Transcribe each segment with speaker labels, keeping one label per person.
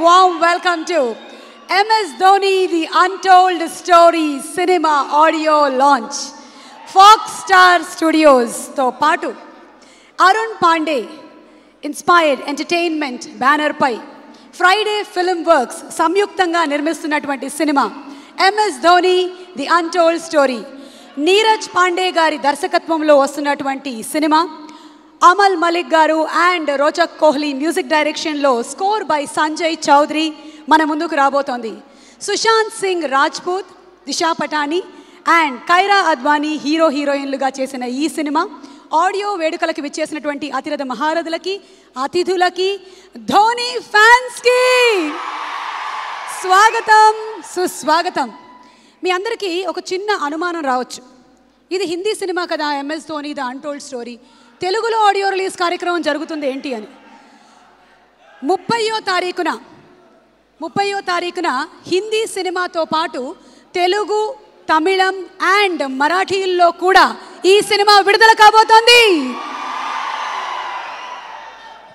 Speaker 1: warm welcome to MS Dhoni The Untold Story Cinema Audio Launch. Fox Star Studios తో పాటు Arun Pandey inspired entertainment banner పై Friday film works సంయుక్తంగా నిర్మిస్తున్నటువంటి cinema MS Dhoni The Untold Story. Neeraj Pandey గారి దర్శకత్వంలో వస్తున్నటువంటి cinema Amaal Mallik గారు అండ్ రోచక్ కోహ్లీ మ్యూజిక్ డైరెక్షన్లో స్కోర్ బై సంజయ్ చౌదరి మన ముందుకు రాబోతోంది. సుశాంత్ సింగ్ రాజ్పూత్, దిశా పటానీ అండ్ కైరా అద్వానీ హీరోయిన్లుగా చేసిన ఈ సినిమా ఆడియో వేడుకలకి విచ్చేసినటువంటి అతిరథ మహారథులకి, అతిథులకి, ధోని ఫ్యాన్స్కి స్వాగతం, సుస్వాగతం. మీ అందరికీ ఒక చిన్న అనుమానం రావచ్చు, ఇది హిందీ సినిమా కదా MS Dhoni the untold story, తెలుగులో ఆడియో రిలీజ్ కార్యక్రమం జరుగుతుంది ఏంటి అని. 30వ తారీఖున హిందీ సినిమాతో పాటు తెలుగు, తమిళం అండ్ మరాఠీల్లో కూడా ఈ సినిమా విడుదల కాబోతోంది.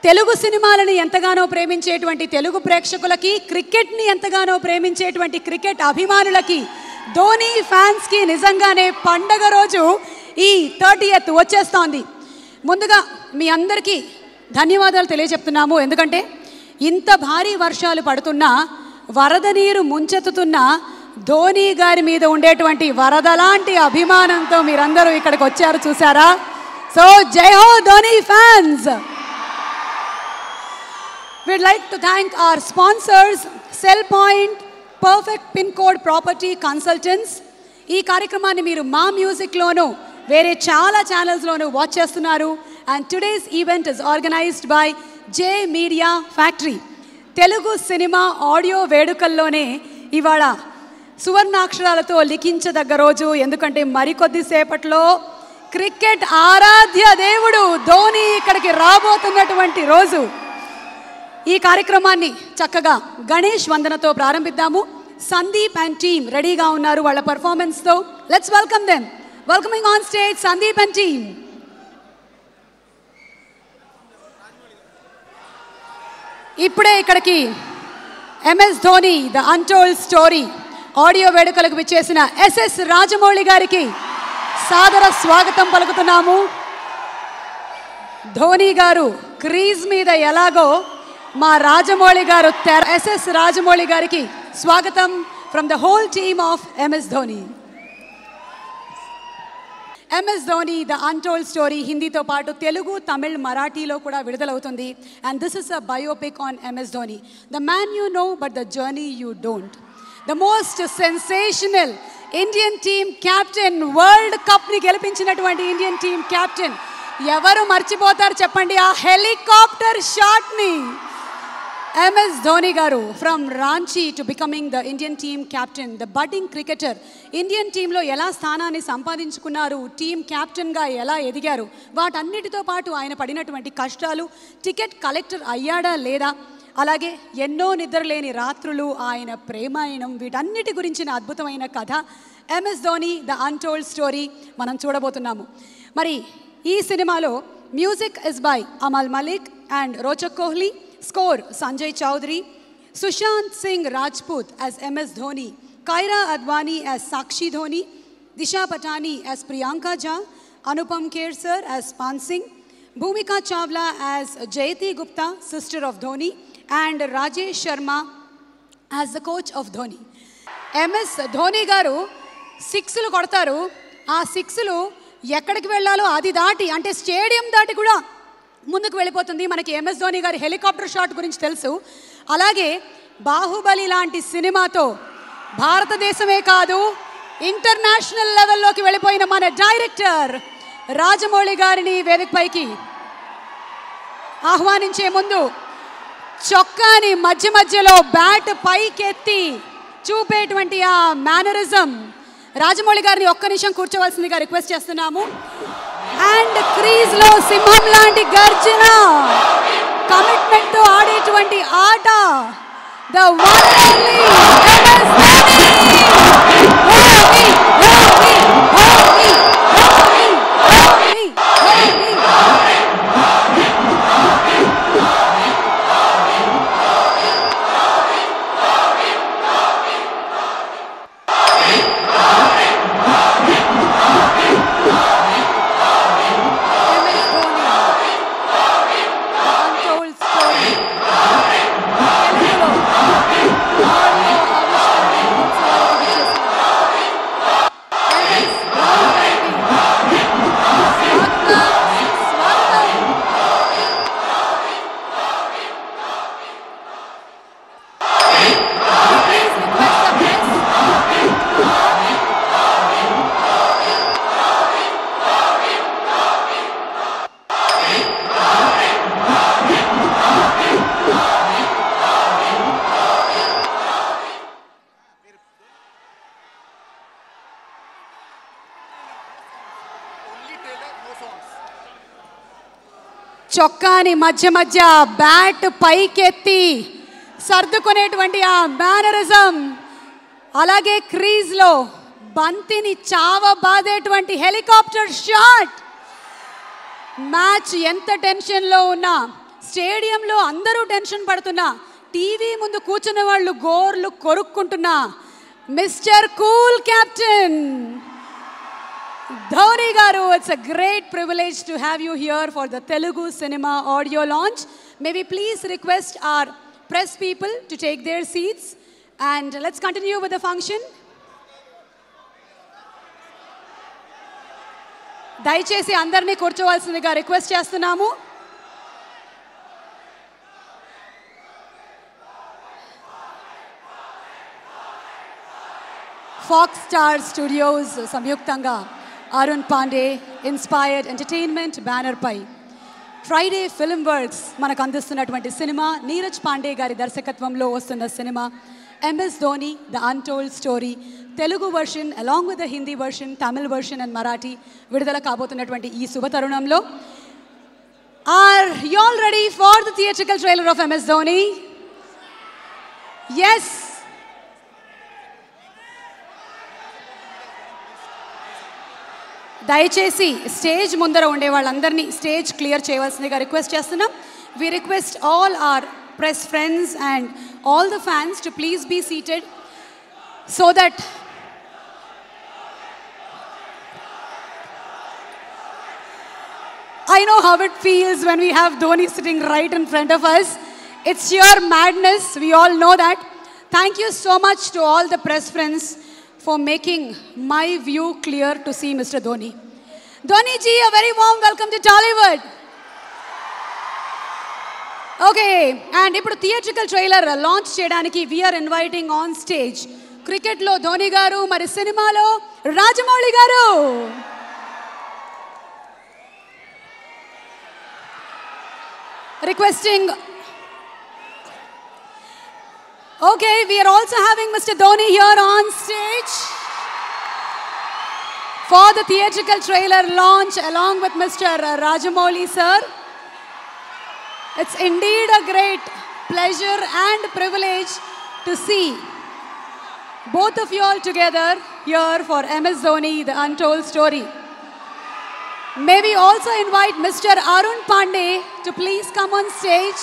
Speaker 1: తెలుగు సినిమాలను ఎంతగానో ప్రేమించేటువంటి తెలుగు ప్రేక్షకులకి, క్రికెట్ని ఎంతగానో ప్రేమించేటువంటి క్రికెట్ అభిమానులకి, ధోని ఫ్యాన్స్కి నిజంగానే పండగ రోజు ఈ 30th వచ్చేస్తోంది. ముందుగా మీ అందరికీ ధన్యవాదాలు తెలియజెప్తున్నాము. ఎందుకంటే ఇంత భారీ వర్షాలు పడుతున్నా, వరద నీరు ముంచెత్తుతున్నా ధోని గారి మీద ఉండేటువంటి వరద లాంటి అభిమానంతో మీరందరూ ఇక్కడికి వచ్చారు, చూసారా? సో జై హో Dhoni fans. we'd like to thank our sponsors, Cell Point, Perfect Pin Code Property Consultants. ఈ కార్యక్రమాన్ని మీరు మా మ్యూజిక్లోనూ వేరే చాలా ఛానల్స్లోనూ వాచ్ చేస్తున్నారు. And today's event is organized by J media factory. Telugu cinema audio వేడుకల్లోనే ఇవాళ సువర్ణాక్షరాలతో లిఖించదగ్గ రోజు. ఎందుకంటే మరికొద్దిసేపట్లో క్రికెట్ ఆరాధ్య దేవుడు ధోని ఇక్కడికి రాబోతున్నటువంటి రోజు. ఈ కార్యక్రమాన్ని చక్కగా గణేష్ వందనతో ప్రారంభిద్దాము. సందీప్ అండ్ టీమ్ రెడీగా ఉన్నారు వాళ్ళ పర్ఫార్మెన్స్తో. Let's welcome them. Welcoming on stage Sandeep and team. ఇప్పుడే ఇక్కడికి MS Dhoni the untold story audio వేడుకలకు విచ్చేసిన SS రాజమౌళి గారికి సాదర స్వాగతం పలుకుతున్నాము. ధోని గారు క్రీజ్ మీద ఎలాగో మా రాజమౌళి గారు SS రాజమౌళి గారికి స్వాగతం from the whole team of MS Dhoni. MS Dhoni the untold story హిందీతో పాటు తెలుగు, తమిళ్, మరాఠీలో కూడా విడుదలవుతుంది. And this is a biopic on MS Dhoni, the man you know but the journey you don't. The most sensational Indian team captain, world కప్ని గెలిపించినటువంటి Indian team captain. ఎవరు మర్చిపోతారు చెప్పండి ఆ హెలికాప్టర్ షాట్ని? MS ధోని గారు from Ranchi to becoming the Indian team captain, the budding cricketer, Indian టీంలో ఎలా స్థానాన్ని సంపాదించుకున్నారు, టీమ్ క్యాప్టెన్గా ఎలా ఎదిగారు, వాటన్నిటితో పాటు ఆయన పడినటువంటి కష్టాలు, టికెట్ కలెక్టర్ అయ్యాడా లేదా, అలాగే ఎన్నో నిద్రలేని రాత్రులు, ఆయన ప్రేమాయణం, వీటన్నిటి గురించిన అద్భుతమైన కథ MS Dhoni the untold story మనం చూడబోతున్నాము. మరి ఈ సినిమాలో music is by Amaal Mallik and Rochak Kohli, score Sanjay Chaudhary, Sushant Singh Rajput as MS Dhoni, Kiara Advani as Sakshi Dhoni, Disha Patani as Priyanka Jha, Anupam Kher sir as Pan Singh, Bhumika Chawla as Jayati Gupta sister of Dhoni and Rajesh Sharma as the coach of Dhoni. MS Dhoni గారు 6లు కొడతారు. ఆ 6లు ఎక్కడికి వెళ్ళాలో అది దాటి, అంటే స్టేడియం దాటి కూడా ముందుకు వెళ్ళిపోతుంది. మనకి MS ధోని గారి హెలికాప్టర్ షాట్ గురించి తెలుసు. అలాగే బాహుబలి లాంటి సినిమాతో భారతదేశమే కాదు ఇంటర్నేషనల్ లెవెల్లోకి వెళ్ళిపోయిన మన డైరెక్టర్ రాజమౌళి గారిని వేదికపైకి ఆహ్వానించే ముందు చొక్కాని మధ్యలో బ్యాట్ పైకెత్తి చూపేటువంటి ఆ మేనరిజం, రాజమౌళి గారిని ఒక్క నిమిషం కూర్చోవలసిందిగా రిక్వెస్ట్ చేస్తున్నాము. అండ్ క్రీజ్ లో సింహం లాంటి గర్జన, కమిట్మెంట్ తో ఆడేటువంటి ఆట, the one only MS Dhoni. చొక్కాని మధ్య మధ్య బ్యాట్ పైకెత్తి సర్దుకునేటువంటి ఆ మేనరిజం, అలాగే క్రీజ్లో బంతిని చావబాదేటువంటి హెలికాప్టర్ షాట్. మ్యాచ్ ఎంత టెన్షన్లో ఉన్నా, స్టేడియంలో అందరూ టెన్షన్ పడుతున్నా, టీవీ ముందు కూర్చున్న వాళ్ళు గోర్లు కొరుక్కుంటున్నా, మిస్టర్ కూల్ కెప్టెన్ ధోని గారు, it's a great privilege to have you here for the Telugu cinema audio launch. May we please request our press people to take their seats and let's continue with the function. దయచేసి అందరినీ కూర్చోవాల్సిందిగా request చేస్తున్నాము. Fox Star Studios సంయుక్తంగా Arun Pandey inspired Entertainment బ్యానర్పై Friday film works మనకు అందిస్తున్నటువంటి cinema, Neeraj Pandey గారి దర్శకత్వంలో వస్తున్న cinema MS Dhoni the untold story. Telugu version along with the Hindi version, Tamil version and Marathi విడుదల కాబోతున్నటువంటి ఈ శుభ తరుణంలో, are you all ready for the theatrical trailer of MS Dhoni? Yes. దయచేసి స్టేజ్ ముందర ఉండే వాళ్ళందరినీ స్టేజ్ క్లియర్ చేయవలసిందిగా రిక్వెస్ట్ చేస్తున్నాం. We request all our press friends and all the fans to please be seated so that I know how it feels when we have Dhoni sitting right in front of us. It's sheer madness, we all know that. Thank you so much to all the press friends for making my view clear to see Mr. Dhoni. Dhoni ji, a very warm welcome to Tollywood. Okay, and ఇప్పుడు theatrical trailer launch చేయడానికి we are inviting on stage క్రికెట్లో ధోని గారు, మరి సినిమాలో Rajamouli garu. Requesting. Okay, we are also having mister Dhoni here on stage for the theatrical trailer launch along with mister Rajamouli sir. It's indeed a great pleasure and privilege to see both of you all together here for MS Dhoni, the untold story. May we also invite Mr. Arun Pandey to please come on stage.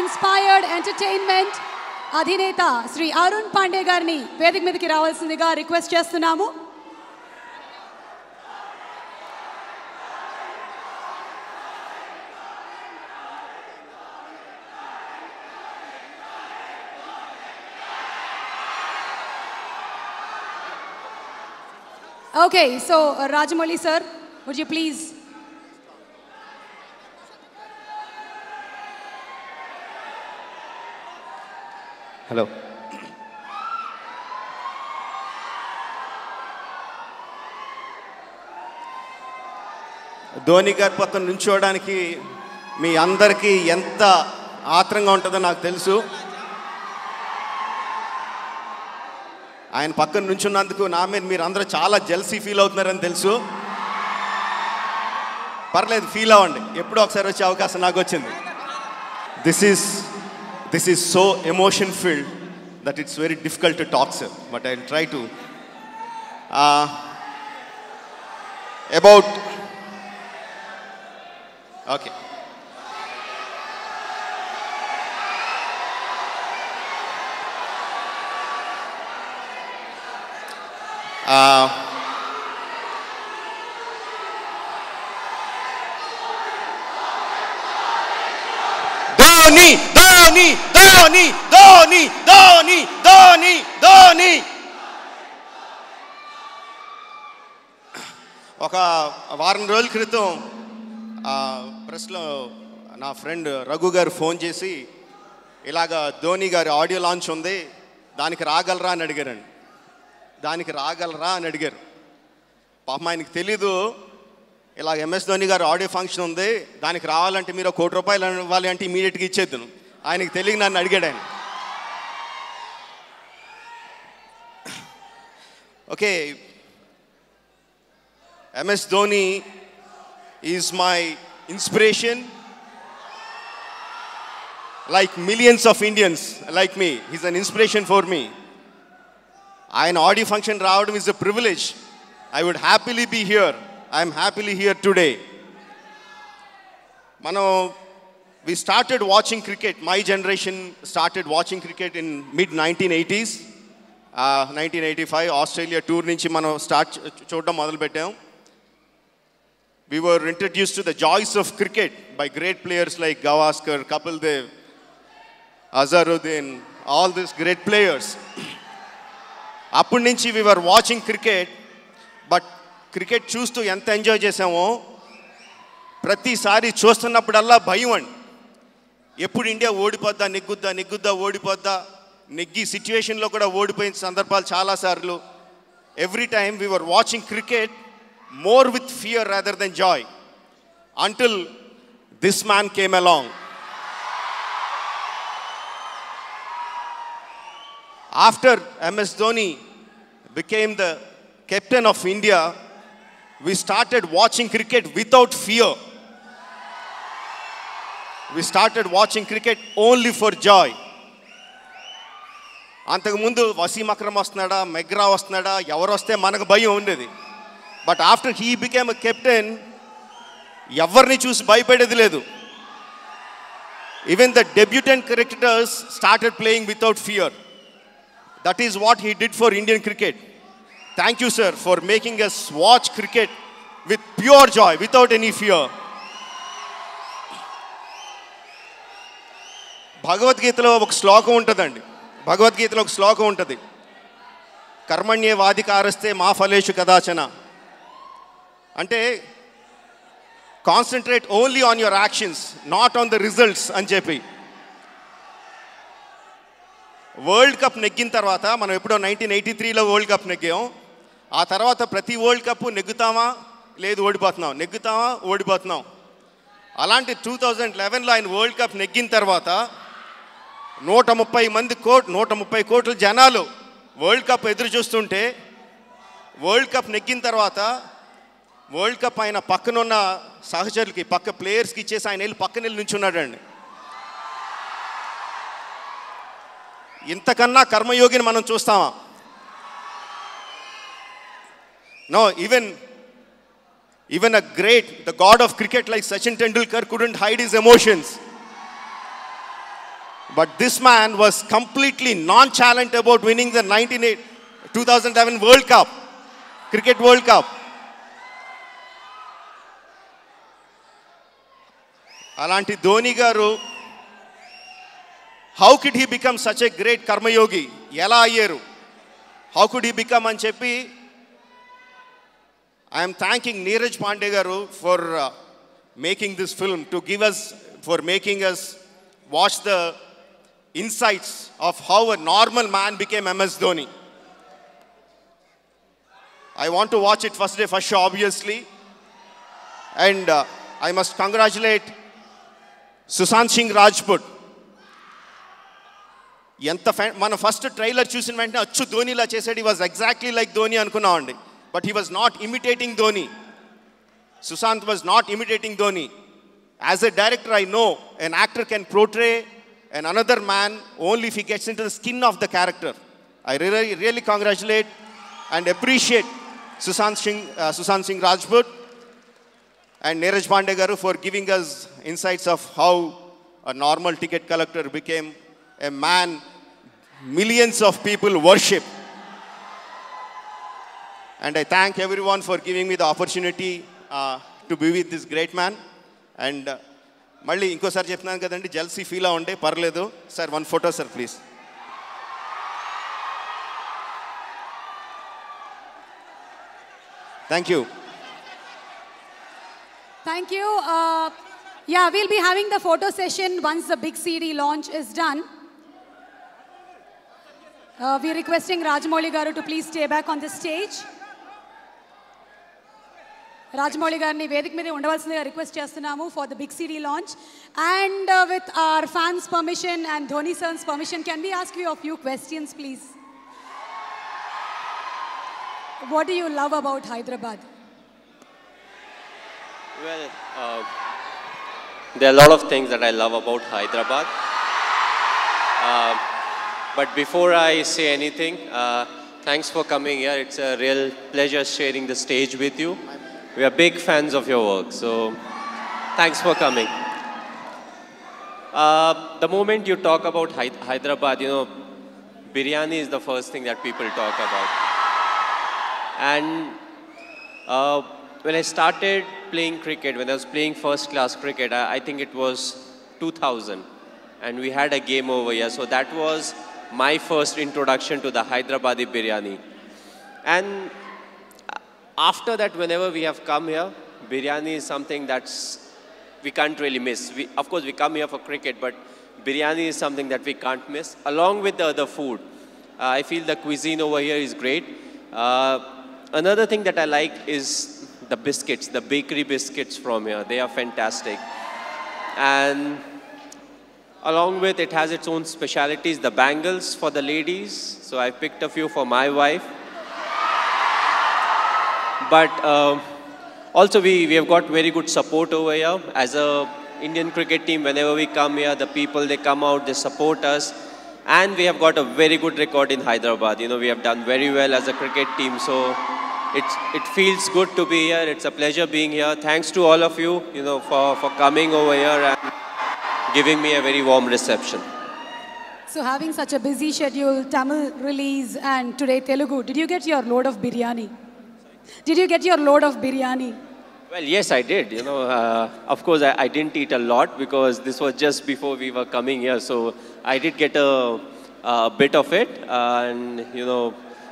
Speaker 1: Inspired Entertainment Adhineta Sri Arun Pandey garni వేదిక మీదకి రావాల్సిందిగా request చేస్తున్నాము. Okay, so Rajamouli sir, would you please?
Speaker 2: Hello. Dhoni గారి పక్కన నుంచోవడానికి మీ అందరికీ ఎంత ఆత్రంగా ఉంటుందో నాకు తెలుసు. ఆయన పక్కన నుంచున్నందుకు నా మీద మీరు అందరూ చాలా జెల్సీ ఫీల్ అవుతున్నారని తెలుసు. పర్లేదు, ఫీల్ అవ్వండి, ఎప్పుడో ఒకసారి వచ్చే అవకాశం నాకు వచ్చింది. This is so emotion filled that it's very difficult to talk sir, but I will try to about okay. Dhoni Dhoni Dhoni Dhoni Dhoni Dhoni Dhoni. ఒక వారం రోజుల క్రితం ప్రెస్లో నా ఫ్రెండ్ రఘు గారు ఫోన్ చేసి ఇలాగా ధోని గారి ఆడియో లాంచ్ ఉంది, దానికి రాగలరా అని అడిగారండి. దానికి రాగలరా అని అడిగారు. పాపం ఆయనకి తెలీదు ఇలా MS ధోని గారు ఆడియో ఫంక్షన్ ఉంది, దానికి రావాలంటే మీరు ₹1,00,00,000 ఇవ్వాలి అంటే ఇమీడియట్గా ఇచ్చేద్దును. ఆయనకి తెలియక నన్ను అడిగాడు ఆయన. Okay, MS Dhoni is my inspiration like millions of Indians like me. He's an inspiration for me. ఆయన ఆడియో ఫంక్షన్ రావడం is a privilege. I would happily be here. I am happily here today. We started watching cricket. My generation started watching cricket in mid-1980s. 1985 Australia tour నుంచి మనం చూడడం మొదలుపెట్టాం. We were introduced to the joys of cricket by great players like Gavaskar, Kapil Dev, Azharuddin, all these great players. అప్పటి నుంచి we were watching cricket, but cricket చూస్తూ ఎంత enjoy చేసామో ప్రతిసారి చూస్తున్నప్పుడల్లా భయం అండి. ఎప్పుడు ఇండియా ఓడిపోద్దా, నెగ్గుద్దా ఓడిపోద్దా, నెగ్గి సిచ్యువేషన్లో కూడా ఓడిపోయిన సందర్భాలు చాలాసార్లు. Every time we were watching cricket more with fear rather than joy, until this man came along. After MS Dhoni became the captain of India, we started watching cricket without fear. We started watching cricket only for joy. అంతకుముందు వసీం అక్రమ్ వస్తున్నాడా, McGrath వస్తున్నాడా, ఎవరు వస్తే మనకు భయం ఉండేది. But after he became a captain, ఎవరిని చూసి భయపడేది లేదు. Even the debutant cricketers started playing without fear. That is what he did for Indian cricket. Thank you sir for making us watch cricket with pure joy, without any fear. భగవద్గీతలో ఒక శ్లోకం ఉంటుందండి. భగవద్గీతలో ఒక శ్లోకం ఉంటుంది, కర్మణ్యే వాధికారస్తే మా ఫలేషు కదాచన. అంటే concentrate only on your actions, not on the results అని చెప్పి. వరల్డ్ కప్ నెగ్గిన తర్వాత, మనం ఎప్పుడో 1983లో వరల్డ్ కప్ నెగ్గాం. ఆ తర్వాత ప్రతి వరల్డ్ కప్ నెగ్గుతామా లేదు ఓడిపోతున్నాం, నెగ్గుతామా ఓడిపోతున్నాం. అలాంటి 2011లో ఆయన వరల్డ్ కప్ నెగ్గిన తర్వాత 130 కోట్ల జనాలు వరల్డ్ కప్ ఎదురు చూస్తుంటే, వరల్డ్ కప్ నెగ్గిన తర్వాత వరల్డ్ కప్ ఆయన పక్కనున్న సహచరులకి, పక్క ప్లేయర్స్కి ఇచ్చేసి ఆయన వెళ్ళి పక్కన వెళ్ళి నుంచున్నాడండి. ఇంతకన్నా కర్మయోగిని మనం చూస్తామా? No, even the god of cricket like Sachin Tendulkar couldn't hide his emotions. But this man was completely nonchalant about winning the 2011 World Cup, Cricket World Cup. Alanti Dhoni garu, how could he become such a great karma yogi? Ela ayyaru? How could he become అని చెప్పి I am thanking Neeraj Pandey garu for making this film, for making us watch the insights of how a normal man became MS Dhoni. I want to watch it first day, first show, obviously. And I must congratulate Sushant Singh Rajput. మన first trailer చూసిన వెంటనే అచ్చు ధోనిలా చేసాడు. He was exactly like Dhoni అనుకున్నామండి. But he was not imitating Dhoni. Sushant was not imitating Dhoni. As a director, I know an actor can portray another man only if he gets into the skin of the character. I really congratulate and appreciate Sushant Singh Rajput and Neeraj Pandey garu for giving us insights of how a normal ticket collector became a man millions of people worship. And I thank everyone for giving me the opportunity to be with this great man. And మళ్ళీ ఇంకోసారి చెప్తున్నాను కదండి, jealousy feel అవ్వండి, పర్లేదు sir. One photo sir please. Thank you.
Speaker 1: Thank you. Yeah, we'll be having the photo session once the big CD launch is done. We're requesting Rajamouli garu to please stay back on the stage. Rajamouli గారిని వేదిక మీద ఉండవలసిందిగా request చేస్తున్నాము for the big city launch. And with our fans permission and Dhoni sir's permission, can we ask you a few questions please? What do you love about Hyderabad?
Speaker 3: Well, there are a lot of things that I love about Hyderabad. But before I say anything, thanks for coming here. It's a real pleasure sharing the stage with you. We are big fans of your work, so thanks for coming. The moment you talk about Hyderabad, biryani is the first thing that people talk about. And when I started playing cricket, when I was playing first class cricket, I think it was 2000. And we had a game over here. So that was my first introduction to the Hyderabadi biryani. And after that, whenever we have come here, biryani is something we can't really miss. Of course, we come here for cricket, but biryani is something that we can't miss, along with the other food. I feel the cuisine over here is great. Another thing that I like is the biscuits, the bakery biscuits from here. They are fantastic. And along with it has its own specialities, the bangles for the ladies. So I picked a few for my wife. But also we have got very good support over here. As a Indian cricket team, whenever we come here, the people, they come out, they support us. And we have got a very good record in Hyderabad. We have done very well as a cricket team. So it feels good to be here. It's a pleasure being here. Thanks to all of you, for coming over here and giving me a very warm reception.
Speaker 1: So having such a busy schedule, Tamil release and today Telugu, did you get your load of biryani? Did you get your load of biryani?
Speaker 3: Well, yes, I did. Of course, I didn't eat a lot because this was just before we were coming here. So I did get a bit of it. And,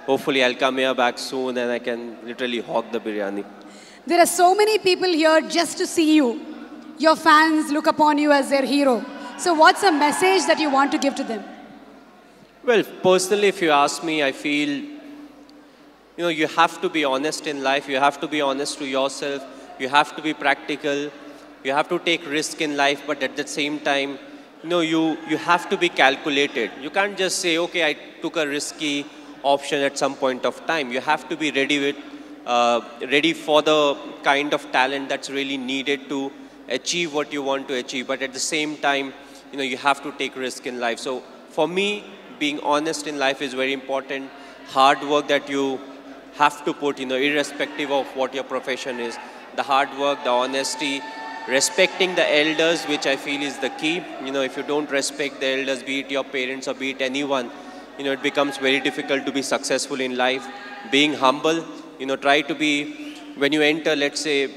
Speaker 3: hopefully I'll come here back soon and I can literally hog the biryani.
Speaker 1: There are so many people here just to see you. Your fans look upon you as their hero. So what's a message that you want to give to them?
Speaker 3: Well, personally, if you ask me, I feel, you have to be honest in life. You have to be honest to yourself. You have to be practical. You have to take risk in life, but at the same time, you have to be calculated. You can't just say, okay, I took a risky option at some point of time. You have to be ready for the kind of talent that's really needed to achieve what you want to achieve. But at the same time, you have to take risk in life. So for me, being honest in life is very important. Hard work that you have to put, irrespective of what your profession is. The hard work, the honesty, respecting the elders, which I feel is the key. If you don't respect the elders, be it your parents or be it anyone, it becomes very difficult to be successful in life. Being humble, try to be, when you enter, let's say,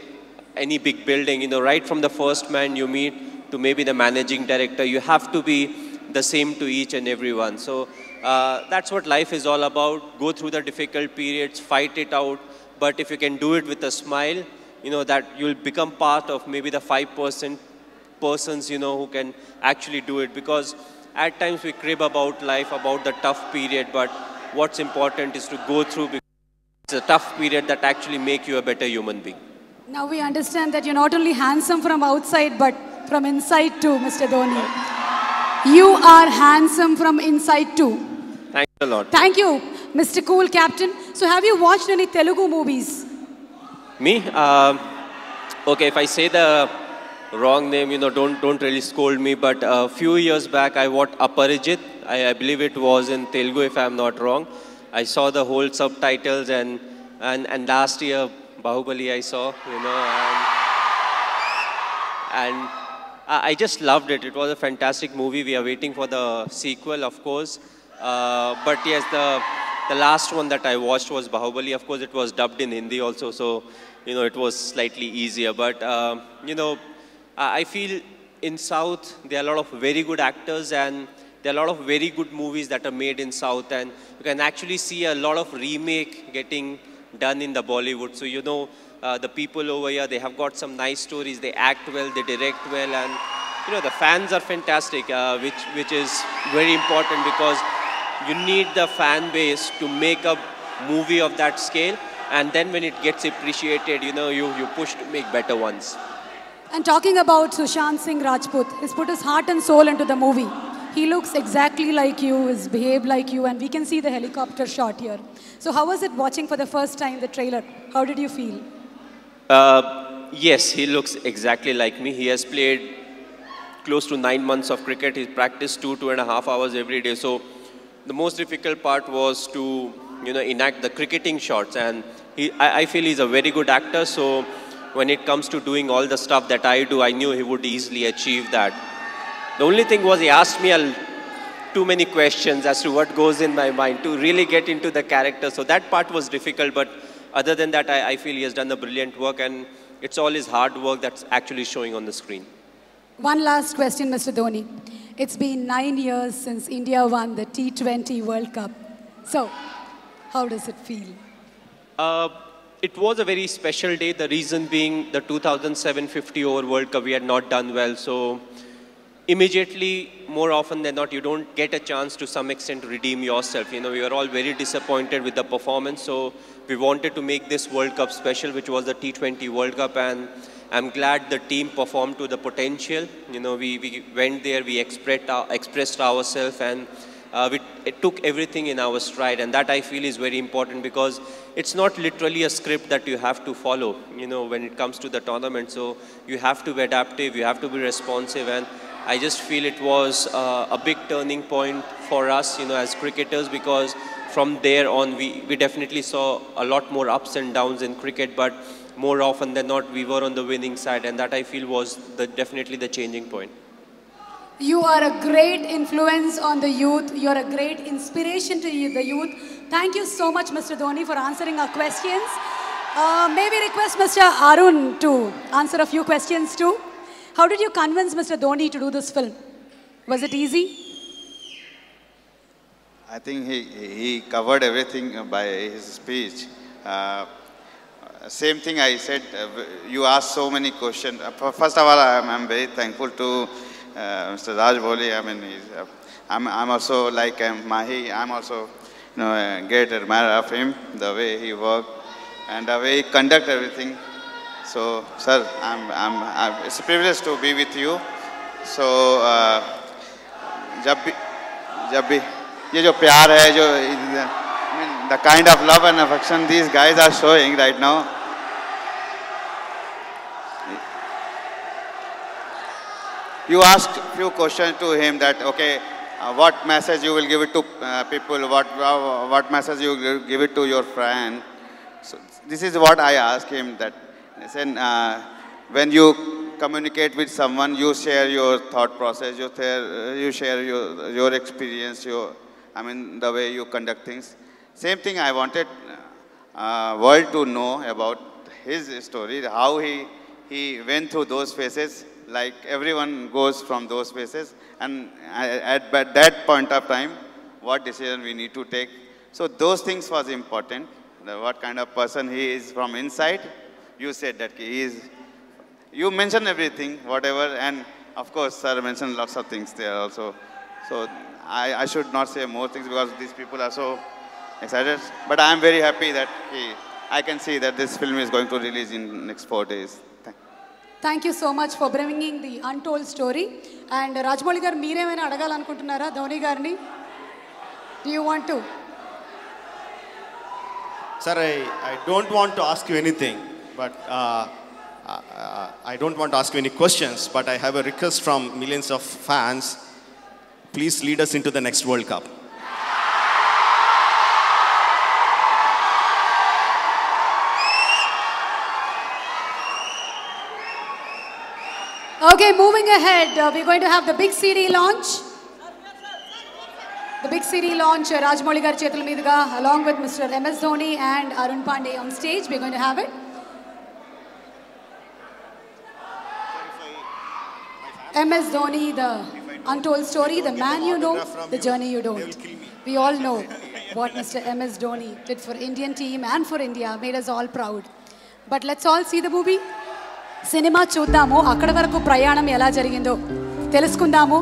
Speaker 3: any big building, right from the first man you meet to maybe the managing director, you have to be the same to each and everyone. So that's what life is all about. Go through the difficult periods, fight it out. But if you can do it with a smile, that you'll become part of maybe the 5% persons, who can actually do it. Because at times we crib about life, about the tough period, but what's important is to go through, because it's a tough period that actually make you a better human being.
Speaker 1: Now we understand that you're not only handsome from outside, but from inside too, Mr. Dhoni. You are handsome from inside too.
Speaker 3: Thanks a lot.
Speaker 1: Thank you, Mr. Cool Captain. So have you watched any Telugu movies?
Speaker 3: Me? Okay, if I say the wrong name, don't really scold me. But a few years back, I watched Aparijit. I believe it was in Telugu, if I'm not wrong. I saw the whole subtitles, and last year, Bahubali I saw, and I just loved it. It was a fantastic movie. We are waiting for the sequel, of course. But yes, the last one that I watched was Bahubali. Of course, it was dubbed in Hindi also, so, it was slightly easier. But, I feel in South, there are a lot of very good actors, and there are a lot of very good movies that are made in South, and you can actually see a lot of remake getting done in the Bollywood. So, the people over here, they have got some nice stories, they act well, they direct well, and, the fans are fantastic, which is very important, because you need the fan base to make a movie of that scale, and then when it gets appreciated, you push to make better ones.
Speaker 1: And talking about Sushant Singh Rajput, he's put his heart and soul into the movie. He looks exactly like you, he's behaved like you, and we can see the helicopter shot here. So how was it watching for the first time the trailer? How did you feel?
Speaker 3: Yes, he looks exactly like me. He has played close to 9 months of cricket. He practiced 2.5 hours every day. So the most difficult part was to, enact the cricketing shots. And I feel he's a very good actor. So when it comes to doing all the stuff that I do, I knew he would easily achieve that. The only thing was he asked me too many questions as to what goes in my mind to really get into the character. So that part was difficult. But other than that, I feel he has done a brilliant work. And it's all his hard work that's actually showing on the screen.
Speaker 1: One last question, Mr. Dhoni. It's been 9 years since India won the T20 World Cup. So, how does it feel?
Speaker 3: It was a very special day. The reason being the 2007 50-over World Cup, we had not done well. So, immediately, more often than not, you don't get a chance to some extent to redeem yourself. We were all very disappointed with the performance. So, we wanted to make this World Cup special, which was the T20 World Cup. And I'm glad the team performed to the potential. We went there, we expressed ourselves, and we took everything in our stride. And that I feel is very important, because it's not literally a script that you have to follow, when it comes to the tournament. So you have to be adaptive, you have to be responsive. And I just feel it was a big turning point for us, as cricketers, because from there on, we definitely saw a lot more ups and downs in cricket, but more often than not, we were on the winning side, and that I feel was definitely the changing point.
Speaker 1: You are a great influence on the youth. You are a great inspiration to the youth. Thank you so much, Mr. Dhoni, for answering our questions. May we request Mr. Arun to answer a few questions too? How did you convince Mr. Dhoni to do this film? Was it easy?
Speaker 4: I think he covered everything by his speech. Same thing I said, you asked so many questions. First of all, I'm very thankful to Mr. Rajmouli. I mean, I'm also like Mahi. I'm also, a great admirer of him, the way he worked and the way he conduct everything. So, sir, it's a privilege to be with you. So, जब भी ये जो प्यार है, the kind of love and affection these guys are showing right now. You asked a few questions to him that, okay, what message you will give it to people, what message you will give it to your friend. So this is what I asked him, that listen, when you communicate with someone, you share your thought process, you share your experience, the way you conduct things. Same thing I wanted world to know about his story, how he went through those phases, like everyone goes from those phases, and at that point of time, what decision we need to take. So those things was important, what kind of person he is from inside. You said that he is, you mentioned everything, whatever, and of course, sir mentioned lots of things there also. So I should not say more things because these people are so excited, but I am very happy that I can see that this film is going to release in next 4 days.
Speaker 1: Thank you so much for bringing the untold story. And Rajmouli garu, meere emaina adagalanukuntunnara Dhoni garni? Do you want to?
Speaker 2: Sir, I don't want to ask you anything, but I don't want to ask you any questions, but I have a request from millions of fans. Please lead us into the next World Cup.
Speaker 1: Okay, moving ahead, we're going to have the big CD launch. The big CD launch, Rajmouli garu Chetul Meeduga, along with Mr. MS Dhoni and Arun Pandey on stage. We're going to have it. MS Dhoni, the untold story, the man you know, the journey you don't. We all know what Mr. MS Dhoni did for Indian team and for India, made us all proud. But let's all see the movie. Cinema చూద్దాము, అక్కడ వరకు ప్రయాణం ఎలా జరిగిందో తెలుసుకుందాము,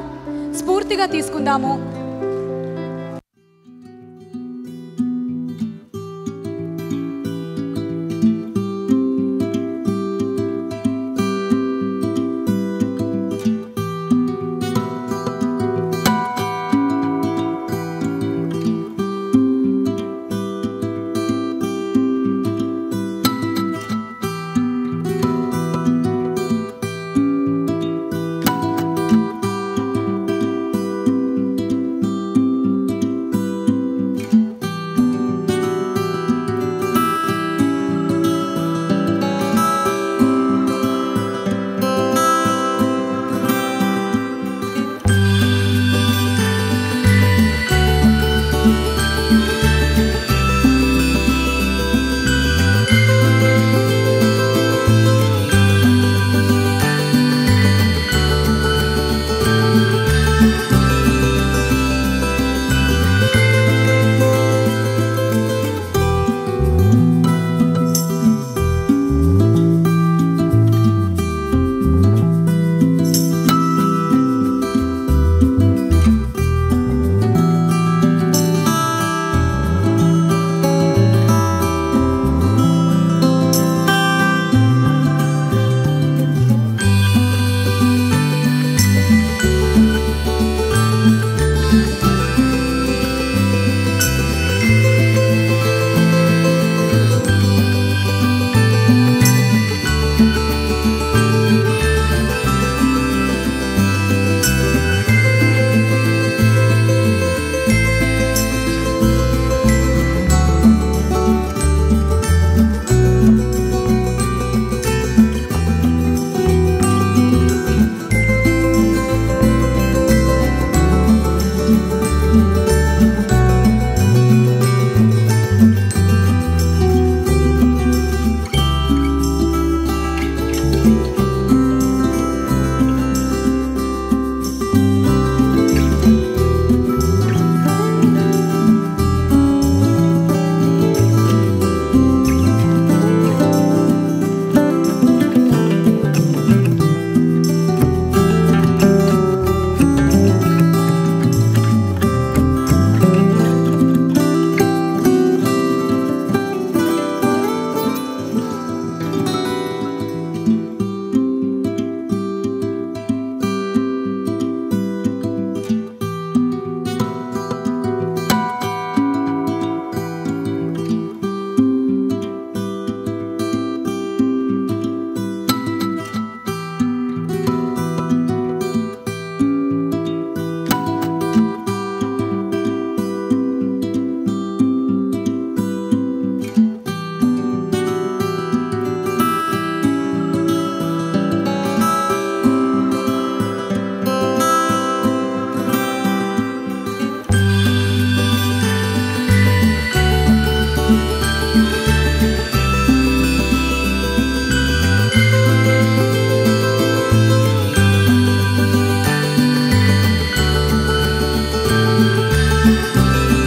Speaker 1: స్ఫూర్తిగా తీసుకుందాము.